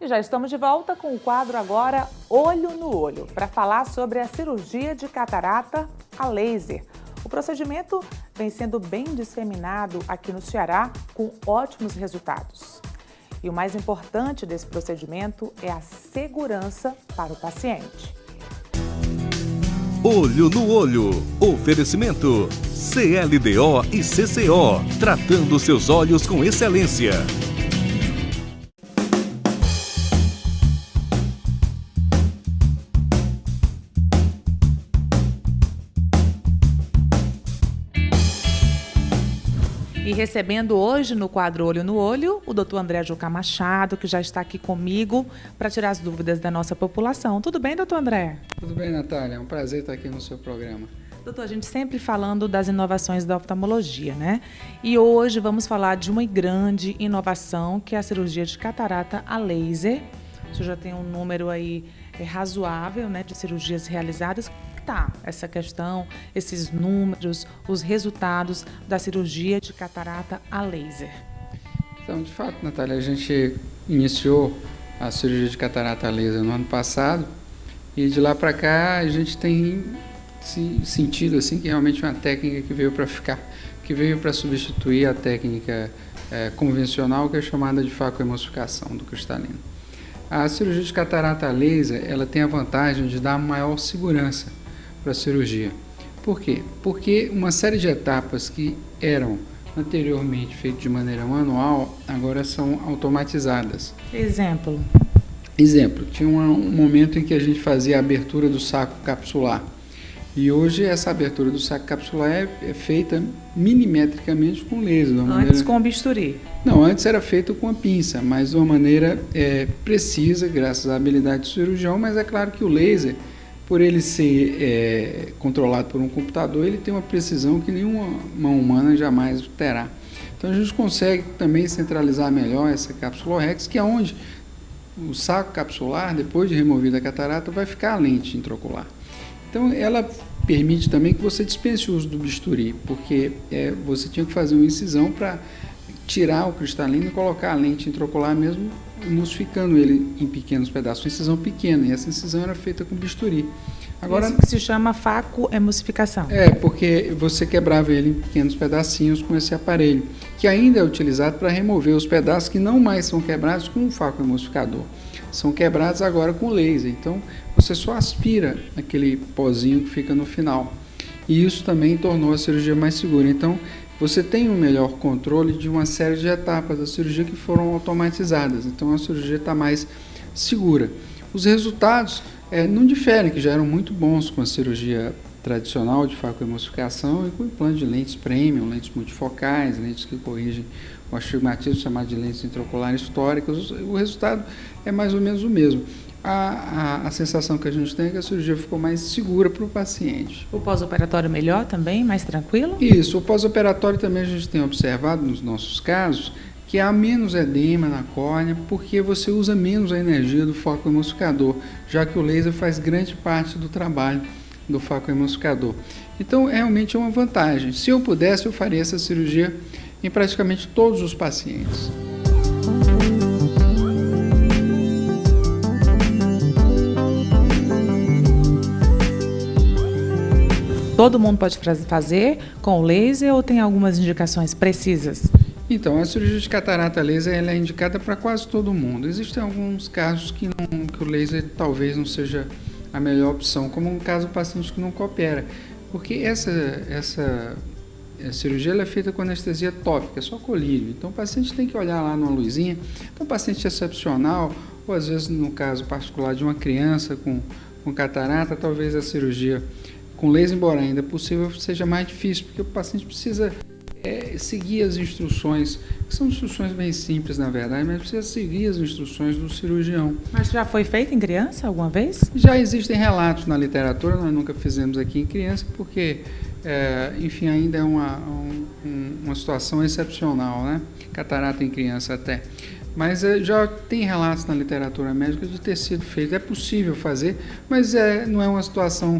E já estamos de volta com o quadro agora Olho no Olho, para falar sobre a cirurgia de catarata a laser. O procedimento vem sendo bem disseminado aqui no Ceará com ótimos resultados. E o mais importante desse procedimento é a segurança para o paciente. Olho no Olho. Oferecimento CLDO e CCO, tratando seus olhos com excelência. E recebendo hoje no quadro Olho no Olho, o Dr. André Jucá Machado, que já está aqui comigo para tirar as dúvidas da nossa população. Tudo bem, doutor André? Tudo bem, Natália. É um prazer estar aqui no seu programa. Doutor, a gente sempre falando das inovações da oftalmologia, né? E hoje vamos falar de uma grande inovação, que é a cirurgia de catarata a laser. Você já tem um número aí razoável, né, de cirurgias realizadas. Tá, essa questão, esses números, os resultados da cirurgia de catarata a laser. Então, de fato, Natália, a gente iniciou a cirurgia de catarata a laser no ano passado e de lá para cá a gente tem sentido assim que realmente é uma técnica que veio para ficar, que veio para substituir a técnica convencional, que é chamada de facoemulsificação do cristalino. A cirurgia de catarata a laser, ela tem a vantagem de dar maior segurança para a cirurgia. Por quê? Porque uma série de etapas que eram anteriormente feitas de maneira manual, agora são automatizadas. Exemplo, tinha um momento em que a gente fazia a abertura do saco capsular. E hoje essa abertura do saco capsular é feita milimetricamente com laser. Antes com bisturi? Não, antes era feito com a pinça, mas de uma maneira precisa, graças à habilidade do cirurgião, mas é claro que o laser, por ele ser controlado por um computador, ele tem uma precisão que nenhuma mão humana jamais terá. Então a gente consegue também centralizar melhor essa cápsula Rex, que é onde o saco capsular, depois de removida a catarata, vai ficar a lente intraocular. Então ela permite também que você dispense o uso do bisturi, porque você tinha que fazer uma incisão para tirar o cristalino e colocar a lente intraocular mesmo, emulsificando ele em pequenos pedaços, uma incisão pequena, e essa incisão era feita com bisturi. Agora, isso que se chama facoemulsificação. Porque você quebrava ele em pequenos pedacinhos com esse aparelho, que ainda é utilizado para remover os pedaços que não mais são quebrados com o facoemulsificador. São quebrados agora com laser, então você só aspira aquele pozinho que fica no final. E isso também tornou a cirurgia mais segura. Então, você tem um melhor controle de uma série de etapas da cirurgia que foram automatizadas. Então, a cirurgia está mais segura. Os resultados não diferem, que já eram muito bons com a cirurgia tradicional de facoemulsificação e com o implante de lentes premium, lentes multifocais, lentes que corrigem o astigmatismo, chamado de lentes intraoculares históricas. O resultado é mais ou menos o mesmo. A sensação que a gente tem é que a cirurgia ficou mais segura para o paciente. O pós-operatório melhor também, mais tranquilo? Isso, o pós-operatório também a gente tem observado nos nossos casos que há menos edema na córnea, porque você usa menos a energia do facoemulsificador, já que o laser faz grande parte do trabalho do facoemulsificador. Então, realmente é uma vantagem. Se eu pudesse, eu faria essa cirurgia em praticamente todos os pacientes. Todo mundo pode fazer com laser ou tem algumas indicações precisas? Então, a cirurgia de catarata laser ela é indicada para quase todo mundo. Existem alguns casos que o laser talvez não seja a melhor opção, como um caso do paciente que não coopera, porque essa cirurgia ela é feita com anestesia tópica, só colírio. Então, o paciente tem que olhar lá numa luzinha. Então, o paciente excepcional, ou às vezes no caso particular de uma criança com catarata, talvez a cirurgia com laser, embora ainda possível, seja mais difícil, porque o paciente precisa seguir as instruções, que são instruções bem simples na verdade, mas precisa seguir as instruções do cirurgião. Mas já foi feito em criança alguma vez? Já existem relatos na literatura, nós nunca fizemos aqui em criança, porque, enfim, ainda é uma situação excepcional, né? Catarata em criança até. Mas já tem relatos na literatura médica de ter sido feito. É possível fazer, mas não é uma situação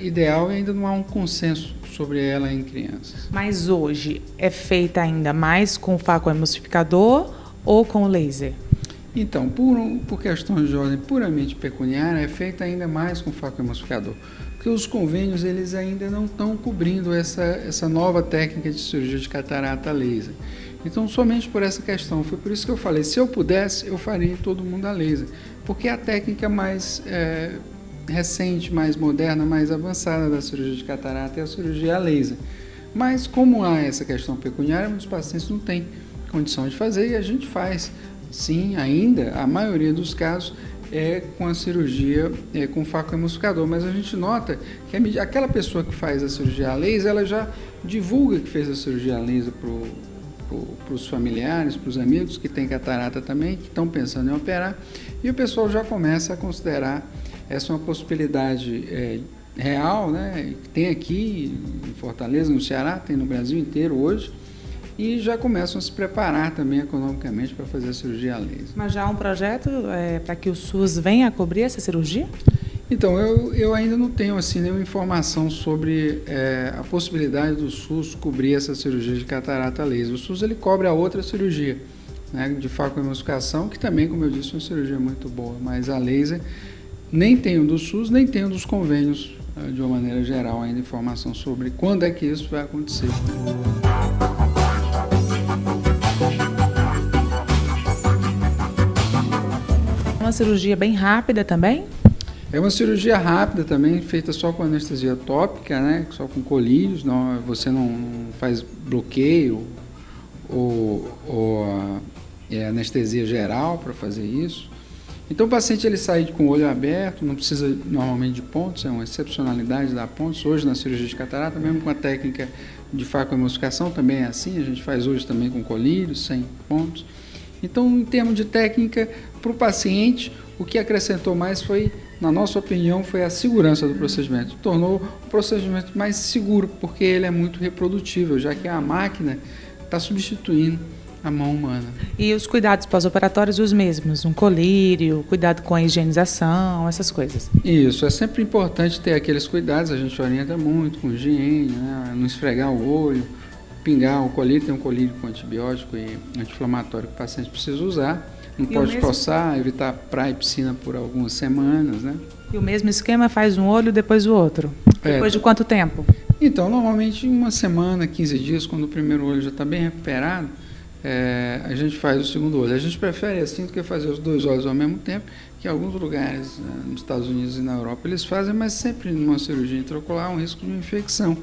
ideal e ainda não há um consenso sobre ela em crianças. Mas hoje é feita ainda mais com facoemulsificador ou com laser? Então, por questões de ordem puramente pecuniária, é feita ainda mais com faco emulsificador, porque os convênios eles ainda não estão cobrindo essa nova técnica de cirurgia de catarata laser. Então, somente por essa questão, foi por isso que eu falei, se eu pudesse, eu faria em todo mundo a laser, porque é a técnica mais recente, mais moderna, mais avançada da cirurgia de catarata é a cirurgia a laser. Mas como há essa questão pecuniária, muitos pacientes não têm condição de fazer e a gente faz. Sim, ainda, a maioria dos casos é com a cirurgia com faco emulsificador, mas a gente nota que aquela pessoa que faz a cirurgia a laser, ela já divulga que fez a cirurgia a laser para os familiares, para os amigos que têm catarata também, que estão pensando em operar, e o pessoal já começa a considerar essa uma possibilidade real, né? Tem aqui em Fortaleza, no Ceará, tem no Brasil inteiro hoje, e já começam a se preparar também economicamente para fazer a cirurgia a laser. Mas já há um projeto para que o SUS venha a cobrir essa cirurgia? Então, eu ainda não tenho assim, nenhuma informação sobre a possibilidade do SUS cobrir essa cirurgia de catarata laser. O SUS ele cobre a outra cirurgia, né, de facoemulsificação, que também, como eu disse, é uma cirurgia muito boa, mas a laser nem tem do SUS, nem tem dos convênios, de uma maneira geral, ainda informação sobre quando é que isso vai acontecer. Uma cirurgia bem rápida também? É uma cirurgia rápida também, feita só com anestesia tópica, né? Só com colírios, você não faz bloqueio ou anestesia geral para fazer isso. Então o paciente ele sai com o olho aberto, não precisa normalmente de pontos, é uma excepcionalidade dar pontos. Hoje na cirurgia de catarata, mesmo com a técnica de facoemulsificação também é assim, a gente faz hoje também com colírios, sem pontos. Então, em termos de técnica, para o paciente, o que acrescentou mais foi, na nossa opinião, foi a segurança do procedimento. Tornou o procedimento mais seguro, porque ele é muito reprodutível, já que a máquina está substituindo a mão humana. E os cuidados pós-operatórios os mesmos? Um colírio, cuidado com a higienização, essas coisas? Isso, é sempre importante ter aqueles cuidados, a gente orienta muito com higiene, né? Não esfregar o olho, pingar o colírio, tem um colírio com antibiótico e anti-inflamatório que o paciente precisa usar. Não pode coçar, evitar praia e piscina por algumas semanas, né? E o mesmo esquema faz um olho, depois o outro? Depois de quanto tempo? Então, normalmente uma semana, 15 dias, quando o primeiro olho já está bem recuperado, a gente faz o segundo olho. A gente prefere assim do que fazer os dois olhos ao mesmo tempo, que em alguns lugares, nos Estados Unidos e na Europa, eles fazem, mas sempre numa cirurgia intraocular há um risco de infecção.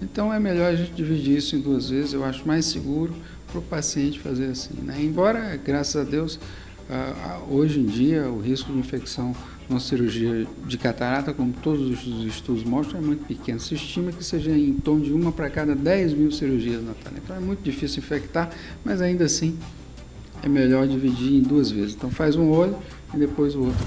Então é melhor a gente dividir isso em duas vezes, eu acho mais seguro para o paciente fazer assim, né? Embora, graças a Deus, hoje em dia o risco de infecção numa cirurgia de catarata, como todos os estudos mostram, é muito pequeno. Se estima que seja em torno de uma para cada 10 mil cirurgias, Natália. Então é muito difícil infectar, mas ainda assim é melhor dividir em duas vezes. Então faz um olho e depois o outro.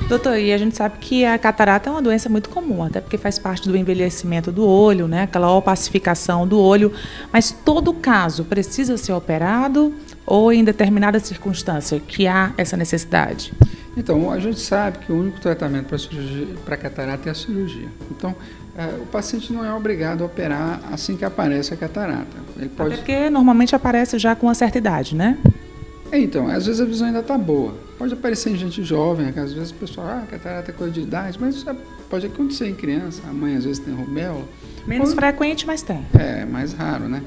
Doutor, e a gente sabe que a catarata é uma doença muito comum, até porque faz parte do envelhecimento do olho, né? Aquela opacificação do olho, mas todo caso precisa ser operado ou em determinada circunstância que há essa necessidade? Então, a gente sabe que o único tratamento para catarata é a cirurgia. Então, o paciente não é obrigado a operar assim que aparece a catarata. Ele pode... Até porque normalmente aparece já com uma certa idade, né? Então, às vezes a visão ainda está boa. Pode aparecer em gente jovem, às vezes o pessoal, catarata é coisa de idade, mas isso pode acontecer em criança. A mãe às vezes tem rubéola. Menos frequente, mas tem. É, mais raro, né?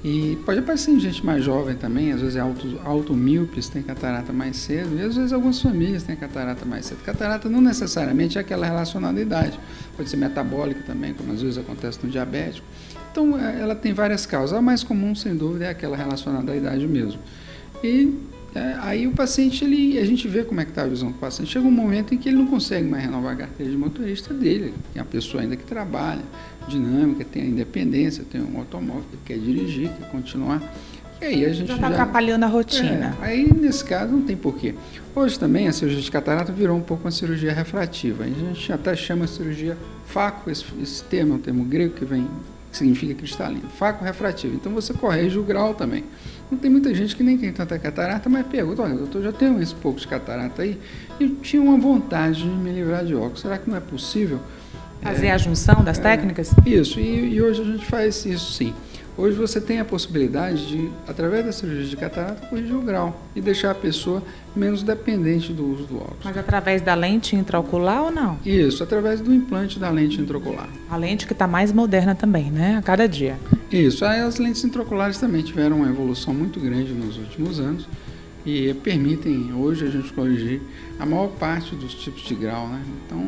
E pode aparecer em gente mais jovem também, às vezes é automíopes, tem catarata mais cedo, e às vezes algumas famílias têm catarata mais cedo. Catarata não necessariamente é aquela relacionada à idade, pode ser metabólica também, como às vezes acontece no diabético. Então, ela tem várias causas. A mais comum, sem dúvida, é aquela relacionada à idade mesmo. E aí o paciente, a gente vê como é que está a visão do paciente. Chega um momento em que ele não consegue mais renovar a carteira de motorista dele. Tem uma pessoa ainda que trabalha, dinâmica, tem a independência, tem um automóvel que quer dirigir, quer continuar. E aí a gente já está atrapalhando a rotina. Aí nesse caso não tem porquê. Hoje também a cirurgia de catarata virou um pouco uma cirurgia refrativa. A gente até chama a cirurgia faco, esse termo é um termo grego que significa cristalino, faco refrativo. Então você corrige o grau também. Não tem muita gente que nem tem tanta catarata, mas pergunta, olha, doutor, já tenho esse pouco de catarata aí, e eu tinha uma vontade de me livrar de óculos, será que não é possível? Fazer a junção das técnicas? Isso, e hoje a gente faz isso sim. Hoje você tem a possibilidade de, através da cirurgia de catarata, corrigir o grau e deixar a pessoa menos dependente do uso do óculos. Mas através da lente intraocular ou não? Isso, através do implante da lente intraocular. A lente que está mais moderna também, né? A cada dia. Isso, aí as lentes intraoculares também tiveram uma evolução muito grande nos últimos anos e permitem hoje a gente corrigir a maior parte dos tipos de grau, né? Então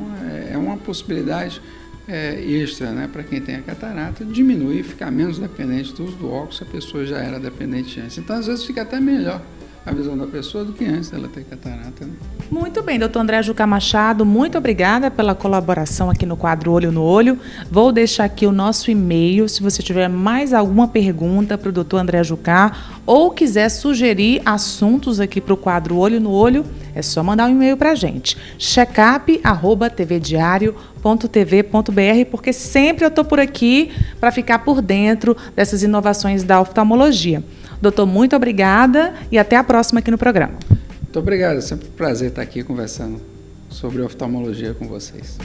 é uma possibilidade extra, né, para quem tem a catarata, diminuir e ficar menos dependente do uso do óculos se a pessoa já era dependente antes. Então às vezes fica até melhor a visão da pessoa do que antes dela ter catarata, né? Muito bem, doutor André Jucá Machado, muito obrigada pela colaboração aqui no quadro Olho no Olho. Vou deixar aqui o nosso e-mail, se você tiver mais alguma pergunta para o doutor André Jucá ou quiser sugerir assuntos aqui para o quadro Olho no Olho, é só mandar um e-mail para a gente, checkup@tvdiario.tv.br, porque sempre eu estou por aqui para ficar por dentro dessas inovações da oftalmologia. Doutor, muito obrigada e até a próxima aqui no programa. Muito obrigado, é sempre um prazer estar aqui conversando sobre oftalmologia com vocês.